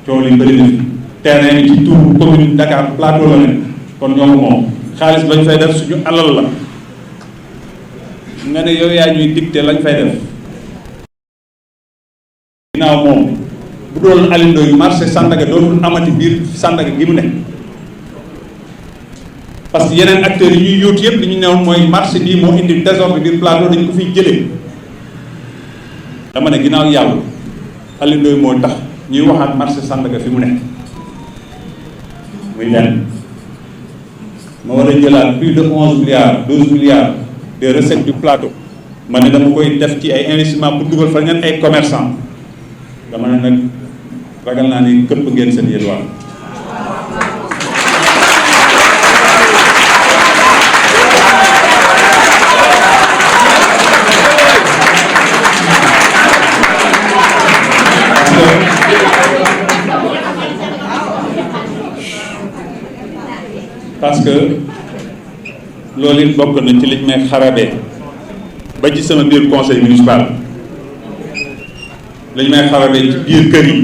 coow li bëri na fi terrain bi ci tour commune Dakar Plateau la ne kon ñoo ko moom xaalis bañ fay def suñu alal la nga ne yow yaa ñuy dicté lañ fay def ginnaaw moom bu doon Alioune Ndoye marché Sandaga dootul amati biir Sandaga gi mu ne parce que yeneen acteurs yi ñuy yóotu yëpp li ñu newoon mooy marché bii moo indi désordre biir Plateau dañ ko fiy jëlee dama ne ginnaaw yàlla Alioune Ndoye moo tax ñuy waxaat marché Sandaga fi mu nekk muy lenn ma war a jëlaat plus de 11 milliards 12 milliards de recettes du Plateau ma ne dama koy def ci ay investissement pour dugal fa ngeen ay commerçant dama ne nag ragal naa ni këpp ngeen seen yelwaan parce que loolu it bokk na ci liñ may xarabee ba ci sama biir conseil municipal lañ may xarabee ci biir kër yi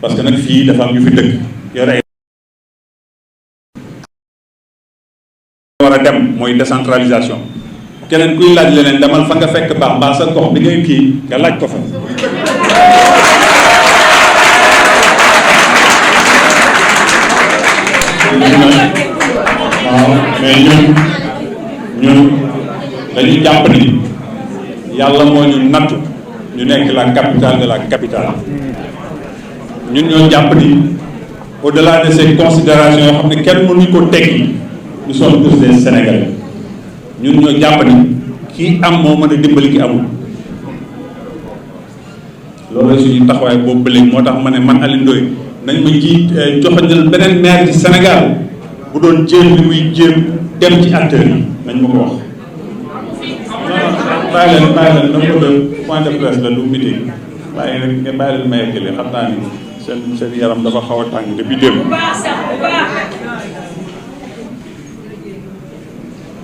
parce que nag fii dafa am ñu fi dëkk yor ay war a dem mooy décentralisation keneen kuy laaj leneen demal fa nga fekk baax baax sa gox bi ngay kii nga laaj ko fa waaw mais ñun dañuy jàpp ni yàlla moo ñu nattu ñu nekk la capitale de la capitale ñun ñoo jàpp ni au-delà de ces considérations yoo xam ne kenn mënuñu ko teggi nous sommes tous des Sénégalais ñun ñoo jàpp ni kii am moo mën a dimbali ki amul loolu suñu taxawaay boobu ba léegi moo tax ma ne man Alioune Ndoye nañ ma ji joxañal beneen maire ci Sénégal bu doon jéem li muy jéem dem ci acteurs yi nañ ma ko wax bàyyi leen dama ko de point de presse la du meeting bàyyi leen ma yeggale xam naa ni seen yaram dafa xaw a tàng depuis démb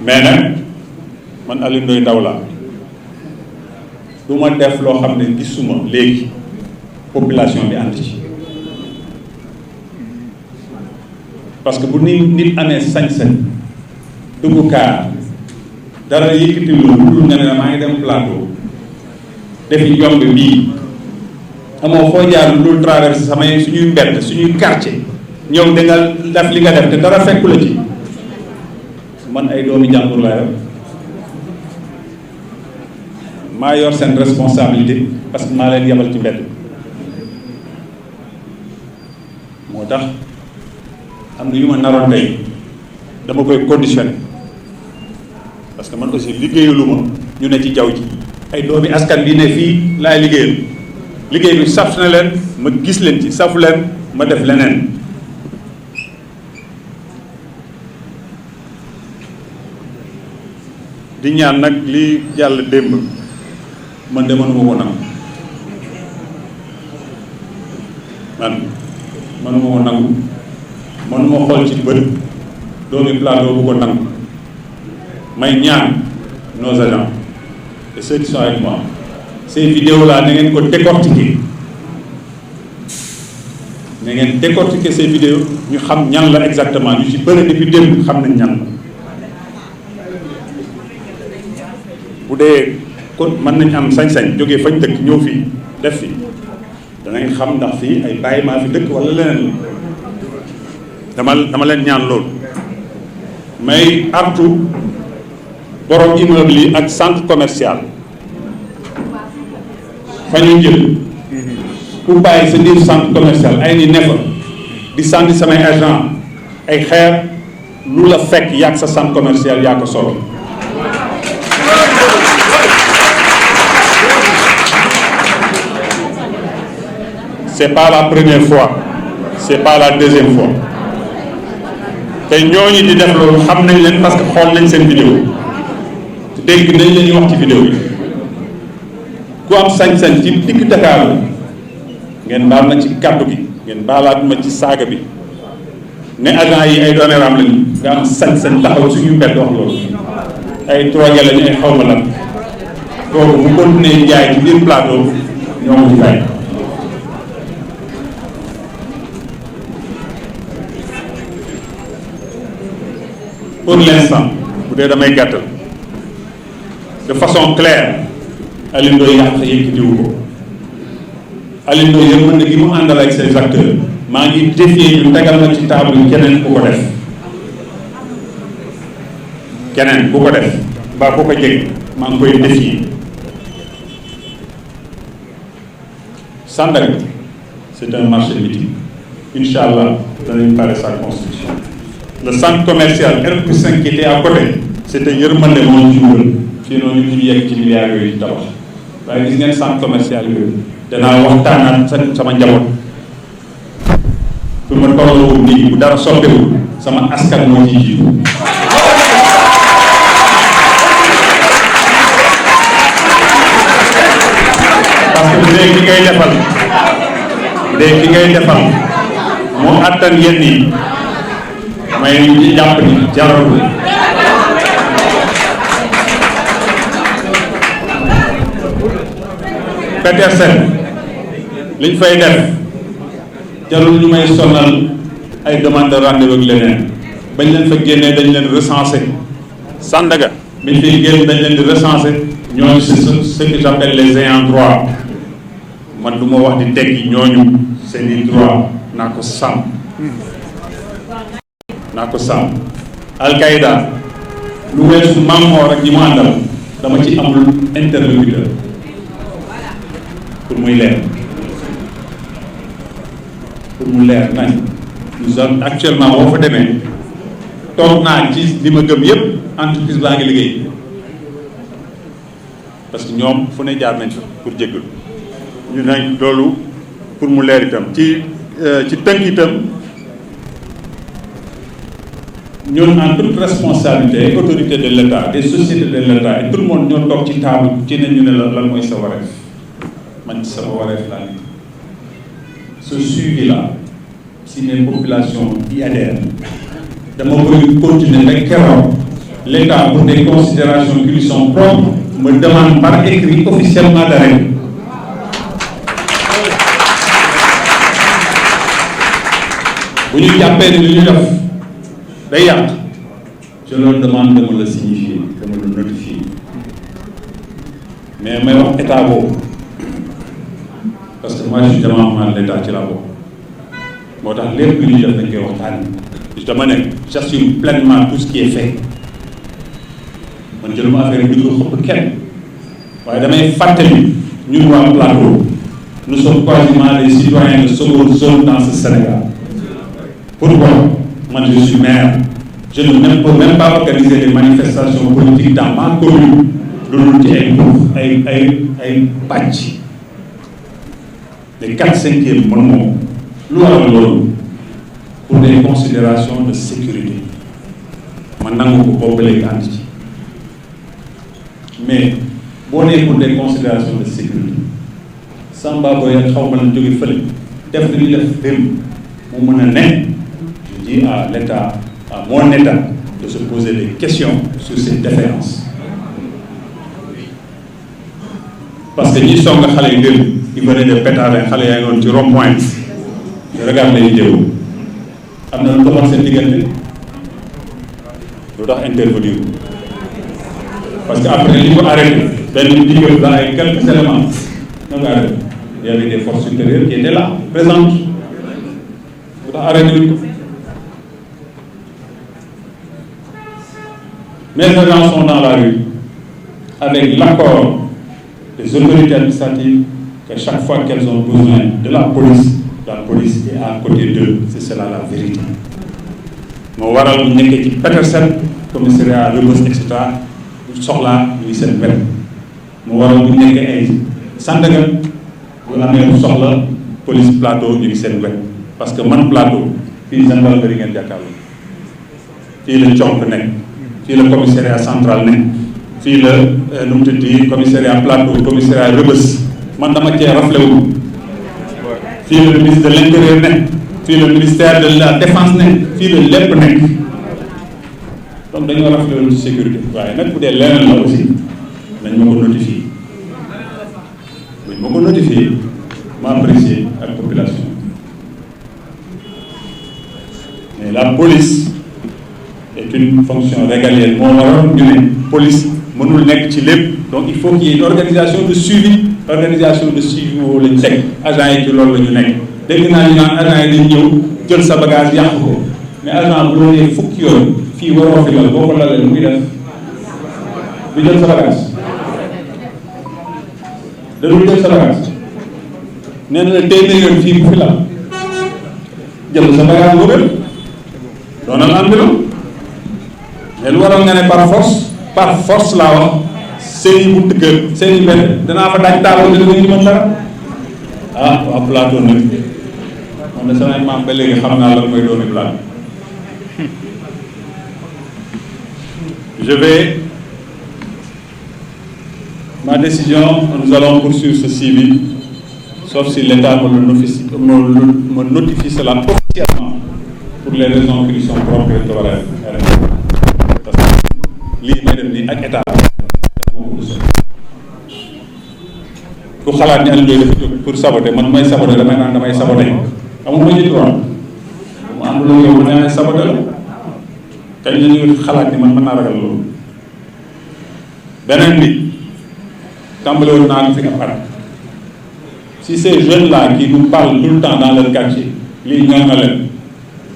mais nag man Alioune Ndoye Ndao laa du ma def loo xam ne gisuma léegi population bi ànd ci parce que bu nit amee sañ-sañ dugg kaar dara yëkkati lu nga ne maa ngi dem Plateau defi yomb bii amoo foo jaar lu dul traversé suñuy mbedd suñuy quartier ñëw da nga def li nga def te dara fekku la ci man ay doomi jàmbur laa yor maa yor seen responsabilité parce que maa leen yabal ci mbedd moo tax am na yu ma naroon tey dama koy conditionné parce que man aussi liggéeyalu ma ñu ne ci jaww ji ay doomi askan bi ne fii laay liggéeyal liggéey bi saf na leen ma gis leen ci safu leen ma def leneen di ñaan nag li jàll démb man de mënuma ko nangu mënuma ko nangu mënuma xool ci bët doomi Plateau bu ko nangu may ñaan nos agents et ceux qui sont avec moi ces vidéos là na ngeen ko décortiquer na ngeen décortiquer ces vidéos ñu xam ñan la exactement ñu ci bëri depuis démb xam nañ ñan la bu dee kon mën nañ am sañ-sañ jógee fañ dëkk ñëw fii def fi danañ xam ndax fii ay bàyyi maa fi dëkk wala leneen dama leen ñaan loolu may artu borom immeuble yi ak centre commercial fa ñu jël ku bàyyi sa biir centre commercial ay ni nefa di sànni samay agent ay xeer lu la fekk yàgg sa centre commercial yaa ko solo c'est pas la première fois c'est pas la deuxième fois te ñooñu di def loolu xam nañ leen parce que xool nañ seen vidéo te dégg nañ leen ñu wax ci vidéo yi ku am sañ-sañ ci digg Dakar ngeen baal ma ci kàddu gi ngeen baalaat ma ci saaga bi ne agent yi ay dooméram lañu nga am sañ-sañ taxaw suñu mbedd wax loolu ay drogué lañu ay xawma lan kooku bu continuer jaay ci biir Plateau ñoo ko fay pour l'instant bu dee damay gàttal de façon claire Alioune Ndoye yàq yëkkatiwu ko Alioune Ndoye yërmande gi mu àndal ak ses acteurs maa ngi défier ñu tegal na ci table yi keneen ku ko def keneen ku ko def mbaa ku ko jeg maa ngi koy défier. Sandaga c'est un marché mythique Inch'Allah danañ pare sa construction. Le centre commercial R+5 qui était à côté c'était yërmande moo ñu jural fii noonu ñu yegg ci milliards yooyu tabax waaye gis ngeen centre commercial yooyu danaa waxtaanaat sama njaboot pour ma tolloo nii bu dara sottewul sama askan moo ciy jiitu. parce que bu dee ki ngay defal moo attan yenn yi may ñu jàpp ni jarul. Petersen liñ fay def jarul ñu may sonal ay demande de rendez-vous ak leneen bañ leen fa génnee dañ leen recenser. Sandaga biñ fiy génn dañ leen di recenser ñooñu c'est ce que j'appelle les ayants droit man du ma wax di teggi ñooñu seeni droit naa ko sàmm. Al-Qaïda lu weesu Mamor ak ñi mu àndal dama ci amul interlocuteur pour muy leer nañ nous sommes actuellement boo fa demee toog naa ci li ma gëm yépp entreprise baa ngi liggéey parce que ñoom fu ne jaar nañ fa pour jéggalu ñu nañ loolu pour mu leer itam ci tënk itam ñun en toute responsabilité autorité de l'État des sociétés de l'État et tout le monde ñoo toog ci table ci ne ñu ne la lan mooy sa wareef man ci sama wareef laa ni ce suivi là si les populations y adhèrent dama koy continuer rek keroog l'État pour des considérations qui lui sont propres me demande par écrit officiellement d'arrêter. bu ñu jàppee ni li ñu def day yàq je leur demande de me le signifier de me le notifier mais may wax état boobu parce que moi je suis demande l'état ci la boobu moo tax lépp lu ñuy def dañ koy waxtaan dama ne j'assume pleinement tout ce qui est fait man jëluma affaire bi di ko xëpp kenn waaye damay fàttali ñun waa Plateau nous sommes quasiment les citoyens de seconde zone dans ce Sénégal. Pourquoi? Moi je suis maire. Je ne peux même pas organiser des manifestations politiques dans ma commune loolu ci ay pàcc les 4/5 man moom lu waral loolu pour des considérations de sécurité man nangu ko boobu léegi ànd ci mais boo nee pour des considérations de sécurité Samba Boy ak xaw ma la jóge fële def li ñu def démb mu mën a ne je dis à l'État à mon État de se poser des questions sur cette défaillance parce que ñi song xale yu démb ils venaient de Pétavin xale yaa ngi woon ci rond-point je regarde les vidéos am na lu doxal seen diggante lu tax intervenir parce que après li ko arrêté benn digal la ay quelques éléments ñoo ngi arrêté il y avait des forces supérieures qui étaient là présentes lu tax arrêté wuñ ko mes agents sont dans la rue avec l'accord des autorités administratives que chaque fois qu'elles ont besoin de la police est à côté d'eux, c'est cela la vérité. moo waral bu nekkee ci Petersen commissariat Rebeuss et cetera soxlaa ñu ngi seen wet moo waral bu nekkee ay Sandaga bu amee soxla police Plateau ñu ngi seen wet parce que man Plateau fii gendarmerie ngeen jàkkaarloo fii la Conk nekk fii la commissariat central nekk fii la nu mu tudd commissariat Plateau commissariat Rebeuss man dama cee raflewul fii le ministre de l'intérieur nekk fii le ministère de la défense nekk fii le lépp nekk donc dañoo raflewul ci sécurité waaye nag bu dee leneen la aussi nañ ma ko notifier buñ ma ko notifier ma apprécier ak population mais la police est c'est une fonction régalienne moo waroon ñu ne police mënul nekk ci lépp donc il faut qu'il y ait une organisation de suivi woo lañ teg agent yi ci loolu la ñu nekk dégg naa ñu naan agent yi dañ ñëw jël sa bagage yàq ko mais agent bu loolee fukki yoon fii waroo fi lal boo ko lalee lu muy def du jël sa bagage dañu jël sa bagage nee na la téeméer yoon fii bu fi lal jël sa bagage boobu doonal ambulance mais lu waroon nga ne par force laa wax seen i buntu kër seen i benn danaa fa daaj taabal dina ñu mën dara ah waa plateau nag man de samay maam ba léegi xam naa lan mooy dooni plateau. Ma décision, nous allons poursuivre ce civil, sauf si l'État me notifie cela officiellement pour les raisons qui lui sont propres et tolérées. Parce que lii may def nii ak État ku xalaat ni Aliou Ndoye dafa jóg pour saboter man may saboter damay naan damay saboter amul ma ci droit mu ànduloo yow ma ne saboter la kañ la ñuy xalaat ni man mën naa ragal loolu beneen bi tàmbale woon naa fi nga si ces jeunes-là qui nous parlent tout le temps dans leur quartier lii ñor na leen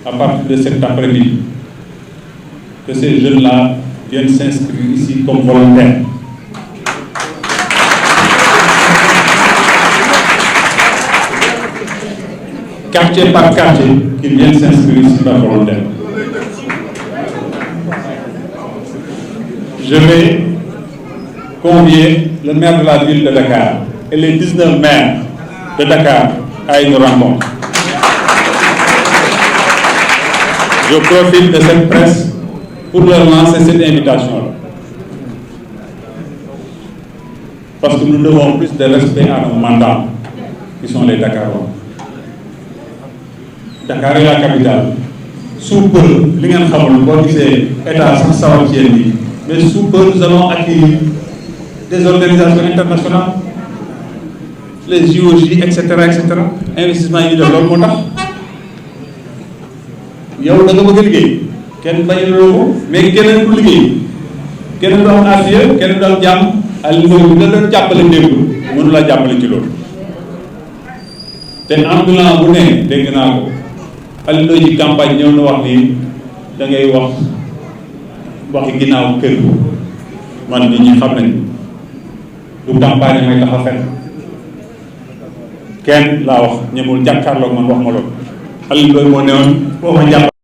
à partir de cet après-midi que ces jeunes-là viennent s'inscrire ici comme volontaires. Quartier par quartier, qu'ils viennent s'inscrire ici par volontaire. Je vais convier le maire de la ville de Dakar et les 19 maires de Dakar à une rencontre. Je profite de cette presse pour leur lancer cette invitation-là. Parce que nous devons plus de respect à nos mandats, qui sont les Dakarois. Dakar est la capitale. Sous peu, li ngeen xamul boo gisee état sax sawar ci yéen bi mais sous peu nous allons accueillir des organisations internationales, les JOJ, etc., etc. Investissement yi ñu def loolu moo tax yow da nga bëgg a liggéey kenn bañ a ko mais keneen ku liggéey keneen du am affaire keneen du am jàmm Aliou Ndoye bi nga doon jàppale démb mënu la jàppale ci loolu te ambulant bu ne dégg naa ko Aliou Ndoye ci campagne ñëw na wax ni da ngay waxi ginnaaw kër man nit ñi xam nañ du campagne may tax a fen kenn laa wax ñemul jàkkaarloog man wax ma loolu Aliou Ndoye moo newoon boo ma jàpp